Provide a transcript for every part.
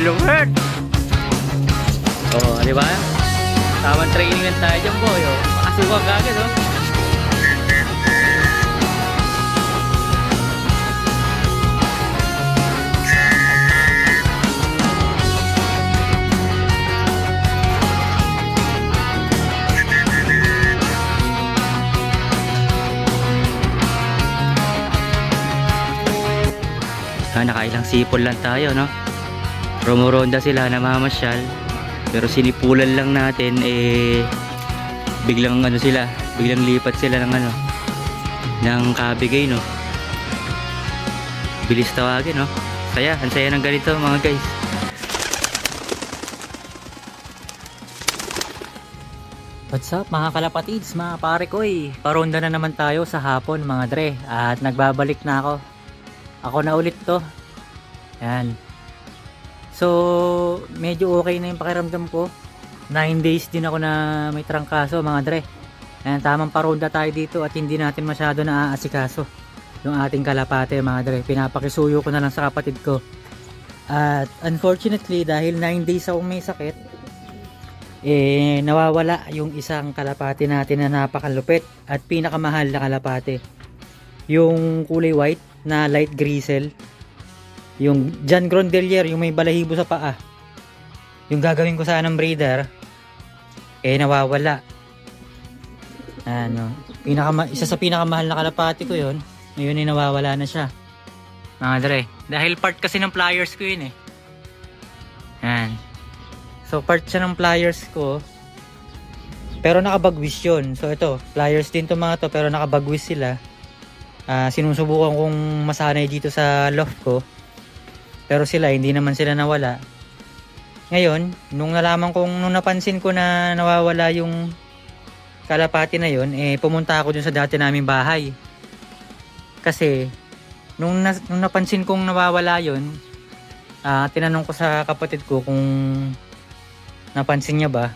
Lord! Oh, di ba? Tamang training lang tayo dyan, boy. Oh. Makasuka ka agad, oh. Nakailang sipol lang tayo, no? Rumuronda sila, namamasyal. Pero sinipulan lang natin, biglang ano sila, biglang lipat sila ng ano, ng Kabigay, no? Bilis tawagin, no? Saya, ang saya ng ganito, mga guys. What's up, mga kalapatids, mga pare ko, paronda na naman tayo sa hapon, mga dre. At nagbabalik na ako. Ako na ulit to. Yan. So, medyo okay na yung pakiramdam ko. 9 days din ako na may trangkaso, mga dre. Yan, tamang paronda tayo dito at hindi natin masyado na aasikaso yung ating kalapate, mga dre. Pinapakisuyo ko na lang sa kapatid ko. At unfortunately, dahil 9 days akong may sakit, nawawala yung isang kalapate natin na napakalupit at pinakamahal na kalapate. Yung kulay white na light gristle, yung John Grondelier, yung may balahibo sa paa, yung gagawin ko sana ng breeder, nawawala. Ano, isa sa pinakamahal na kalapati ko yun, ngayon nawawala na siya, mga dre, dahil part kasi ng pliers ko yun yan. So part siya ng pliers ko, pero nakabagwis yun. So ito, pliers din to mga to, pero nakabagwis sila. Sinusubukan kong masanay dito sa loft ko, pero sila hindi naman sila nawala. Ngayon, nung napansin ko na nawawala yung kalapati na yun, pumunta ako dun sa dati naming bahay. Kasi nung napansin kong nawawala yun, tinanong ko sa kapatid ko kung napansin niya ba.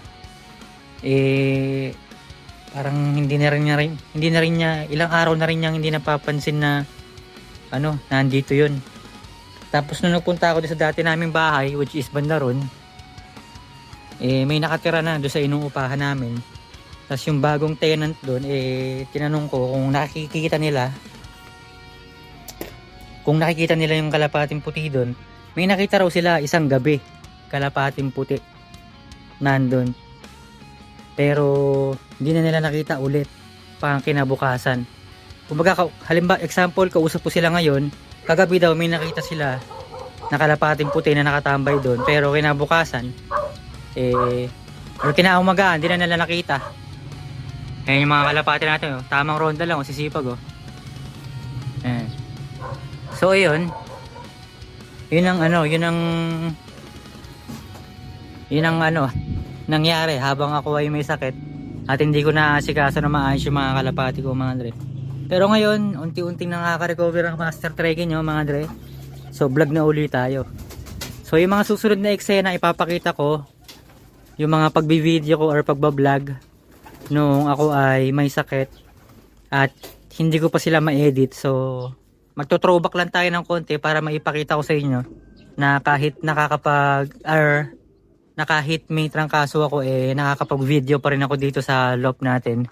Parang hindi na rin niya, ilang araw na rin niya hindi napapansin na nandito yun. Tapos nung nagpunta ako sa dati naming bahay, which is Bandaron, may nakatira na doon sa inuupahan namin. Tapos yung bagong tenant doon, tinanong ko kung nakikita nila yung kalapating puti doon. May nakita raw sila isang gabi, kalapating puti nandun. Pero hindi na nila nakita ulit pang kinabukasan. Kumbaga, halimbawa, example, kausap ko sila ngayon, kagabi daw may nakita sila na kalapating puti na nakatambay doon, pero kinabukasan or kinaumagaan, hindi na nila nakita. Ayan yung mga kalapati natin, tamang ronda lang, sisipag. Ayan. So ayun, yun ang nangyari habang ako ay may sakit at hindi ko naasikaso na maayos yung mga kalapati ko, mga dre. Pero ngayon, unti-unting nakaka-recover ang master trekking nyo, mga dre. So vlog na uli tayo. So yung mga susunod na eksena ipapakita ko, yung mga pagbi-video ko or pagba-vlog nung ako ay may sakit at hindi ko pa sila ma-edit. So magto-throwback lang tayo ng konti para maipakita ko sa inyo na kahit kahit may trangkaso ako, nakakapag-video pa rin ako dito sa loft natin.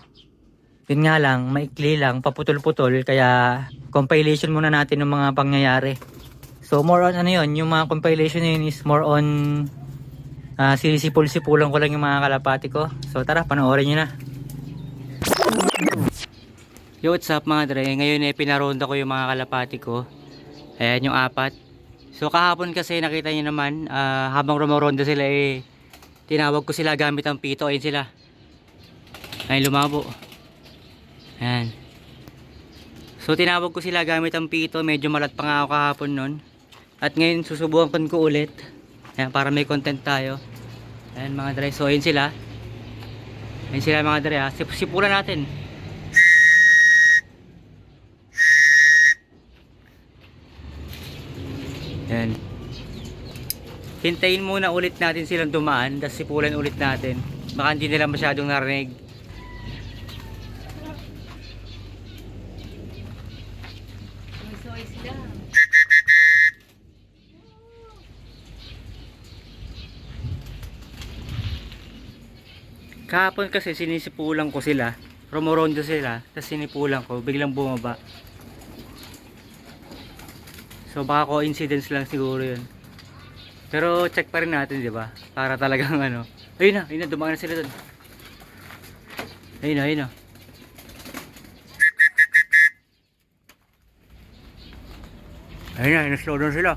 Yun nga lang, maikli lang, paputol-putol, kaya compilation muna natin ng mga pangyayari. So more on yung mga compilation yun is more on sinisipul-sipulan ko lang yung mga kalapati ko. So tara, panoorin nyo na. Yo, what's up mga dre? Ngayon pinaronda ko yung mga kalapati ko. Ayan yung 4. So kahapon kasi nakita niyo naman, habang rumoronda sila tinawag ko sila gamit ang pito. Ayun sila. Ay lumabo. Ayan. So tinawag ko sila gamit ang pito. Medyo malat pa nga ako kahapon nun. At ngayon susubukan ko ulit. Ayan, para may content tayo. Ayan mga dre. So ayun sila. Ayun sila mga dre. Sipulan natin. Ayan. Hintayin muna ulit natin silang dumaan, tapos sipulan ulit natin. Baka hindi nila masyadong narinig. Kahapon kasi sinisipulan ko sila. Rumorondo sila. Tapos sinipulan ko. Biglang bumaba. So baka coincidence lang siguro yun. Pero check pa rin natin, di ba? Para talagang ano. Ayun na, dumaan na sila doon. Ayun na. Ayun na, slow down sila.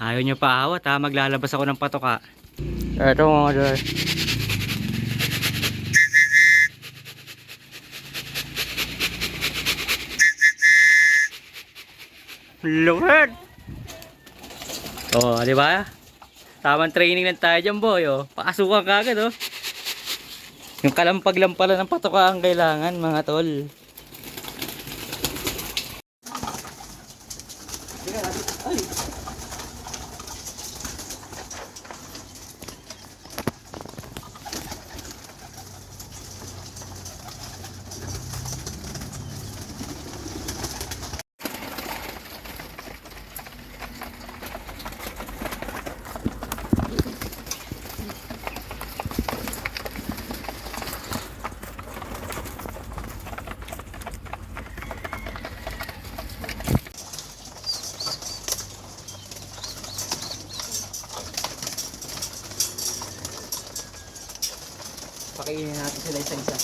Ayaw nyo pa awat ha, maglalabas ako ng patoka. Eto mga dad. Lord! Oh, di ba? Tamang training lang tayo dyan, boy. Oh. Pakasukan ka agad, oh. Yung kalampag lang pala ng patoka ang kailangan, mga tol. Ay! Pakainin natin sila isa-isa.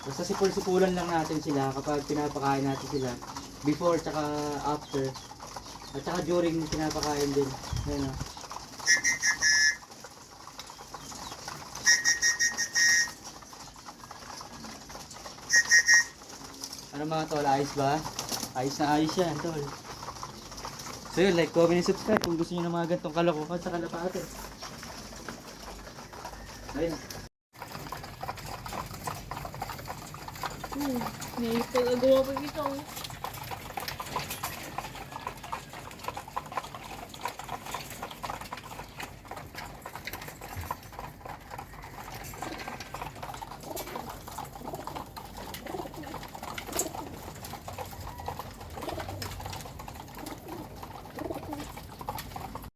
Basta sipul-sipulan lang natin sila kapag pinapakain natin sila. Before tsaka after. At tsaka during pinapakain din. Ayan o. Ano mga tol, ayos ba? Ayos na ayos yan tol. So yun, like, comment, and subscribe kung gusto nyo ng mga gantong kalokohan sa kalapate. Ayun. May pag-agawa pa ito.